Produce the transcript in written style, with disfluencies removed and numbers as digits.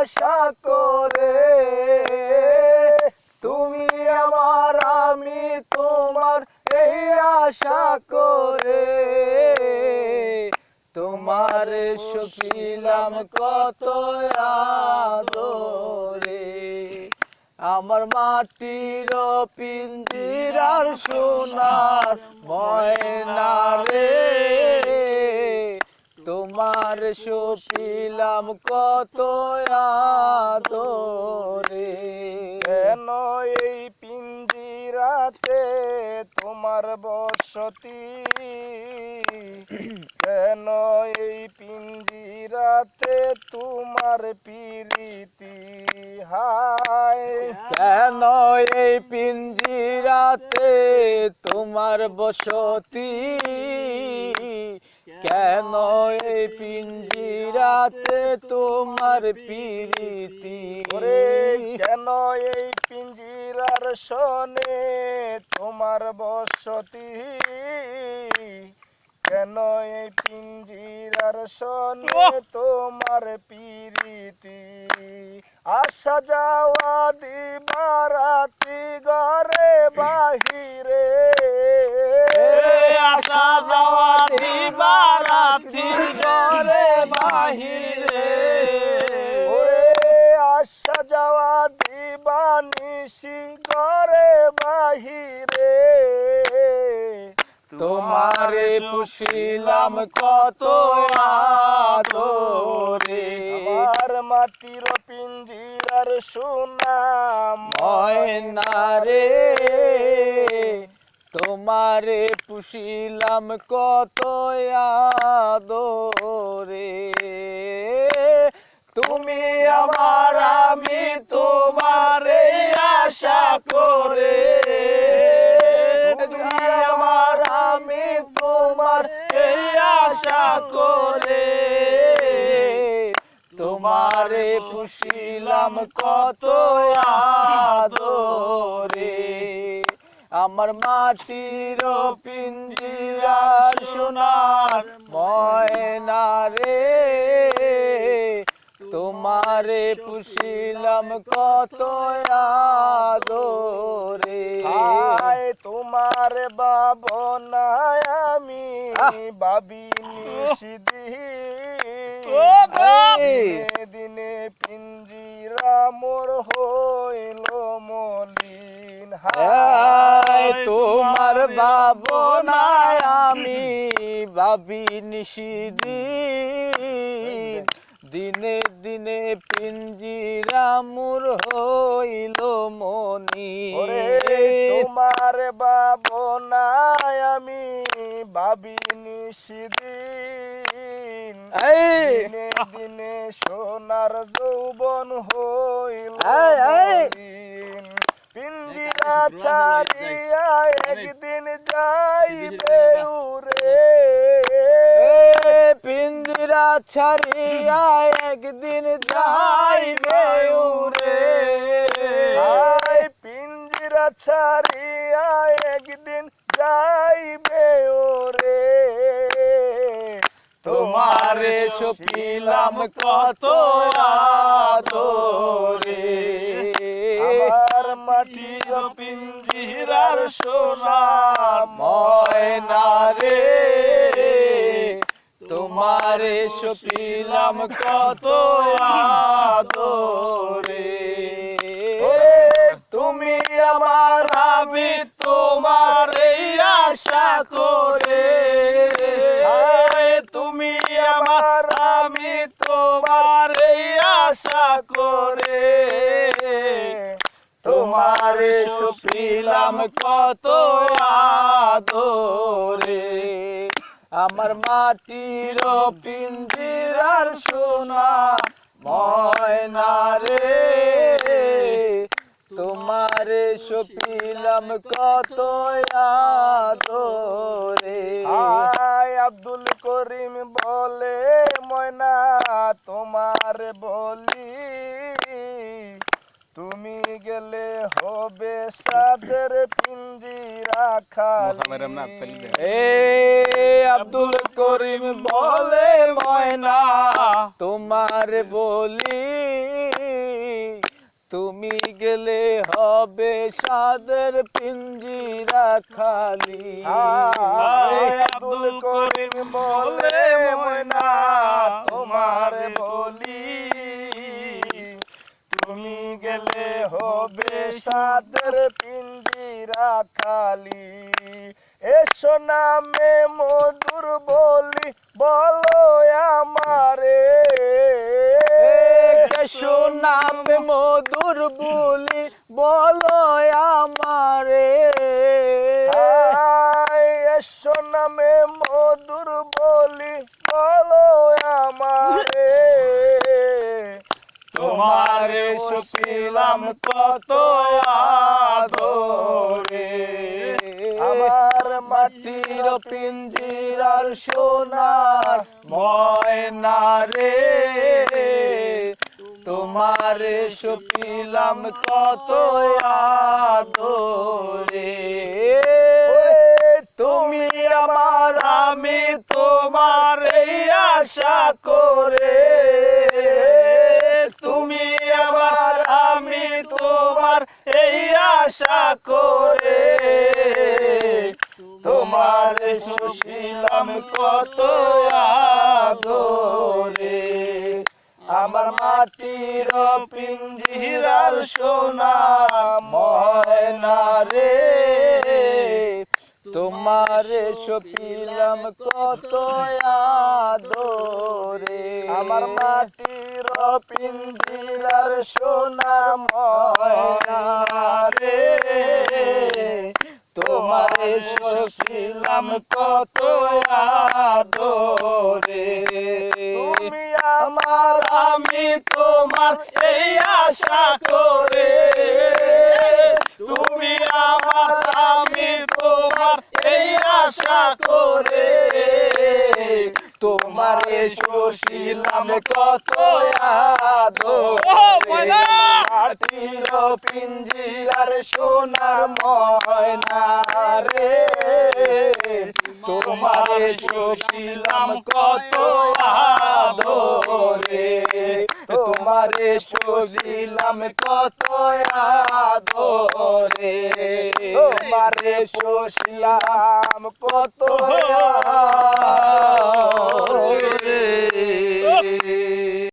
আশা করে, তুমি আমার আমি তোমার এই আশা করে, তোমার সখিলাম কত আদরে। আমার মাটির পিঞ্জিরার সোনার ময়না রে, তোমার সখিলাম কত আদরে। কেন এই পিঞ্জিরাতে তোমার বসতি, কেন এই পিঞ্জিরাতে তোমার প্রীতি, হায় কেন এই পিঞ্জিরাতে তোমার বসতি, কেন এই পিঞ্জিরাতে তোমার প্রীতি। ওরে কেন এই পিঞ্জিরার সনে তোমার বসতি, কেন এই পিঞ্জিরার সনে তোমার প্রীতি। আসা যাওয়া দিবারাতি ঘরে বাহিরে, আসা যাওয়া দিবারাতি ঘরে বাহিরে, ওরে আসা যাওয়া দিবানিশি ঘরে বাহিরে, তোমারে পুষিলাম কত আদরে। আমার মাটির পিঞ্জিরার সোনা ময়না রে, তোমারে পুষিলাম কত আদরে। তুমি আমার আমি তোমারে আশা করে, তুমি আমার আমি তোমার এই আশা করে, তোমারে পুষিলাম কত আদরে। আমার মাটির পিঞ্জিরার সোনার ময়না রে, তোমারে পুষিলাম কত আদরে। হায় তোমার বাবনায় আমি বাবি নিশিদিন, দিনে পিঞ্জিরা মোর হইল মলিন। হায় তোমার ভাবনায় আমি ভাবি নিশিদিন, দিনে দিনে পিঞ্জিরা মোর হইল মলিন। তোমার বাবনায় আমি বাবি নিশিদিন, দিনে দিনে সোনার যৌবন হইল মলিন। পিঞ্জিরা ছাড়িয়া একদিন যাইবে উড়ে, পিঞ্জিরা ছাড়িয়া একদিন যাইবে উড়ে, পিঞ্জিরা ছাড়িয়া একদিন যাইবে ওরে। তোমারে সপিলাম কত আদরে। আমার মাটির পিঞ্জিরার সোনা ময়না রে, তোমারে সপিলাম কত আদরে। তুমি আমার আমি তোমার এই আশা করে, তুমি আমার আমি তোমার এই আশা করে, তোমারে সপিলাম কত আদরে। আমার মাটির পিঞ্জিরার সোনা ময়না রে, তোমারে সপিলাম কত আদরে। আব্দুল করিম বলে ময়না তোমার বলি, তুমি গেলে হবে সাদের পিঞ্জিরা খালি। আব্দুল করিম বলে ময়না তোমার বলি, তুমি গেলে হবে সাদের পিঞ্জিরা খালি। আব্দুল করিম বলে ময়না তোমার বলি, তুমি গেলে হবে সাদের পিঞ্জিরা খালি। এসো নামে মধুর বলি বলো আমারে, এসো নামে মধুর বলি বলো আমারে। এসো নামে মধুর বলি বলো আমারে, তোমারে সপিলাম কত আদরে। আমার মাটির পিঞ্জিরার সোনার ময়না রে, তোমারে সপিলাম কত আদরে। তুমি আমার আমি তোমার এই আশা করে, তুমি আমার আমি তোমার এই আশা করে। তোমার শুশিলাম কত আদরে। আমার মাটির পিঞ্জিরার সোনা ময়না রে, তোমারে সপিলাম কত আদরে। আমার মাটির পিঞ্জিরার সোনা ময়না রে, তোমারে সপিলাম কত আদরে। তুমি আমার আমি তোমার এই আশা করে, তুমি আমার আমি তোমার এই আশা করে। তোমারে শোষিলাম কত আদরে। মাটির পিঞ্জিরার সোনার ময়না রে, তোমারে শোষিলাম কত আদরে। তোমারে শোষিলাম কত আদরে। তোমারে শোষিলাম কত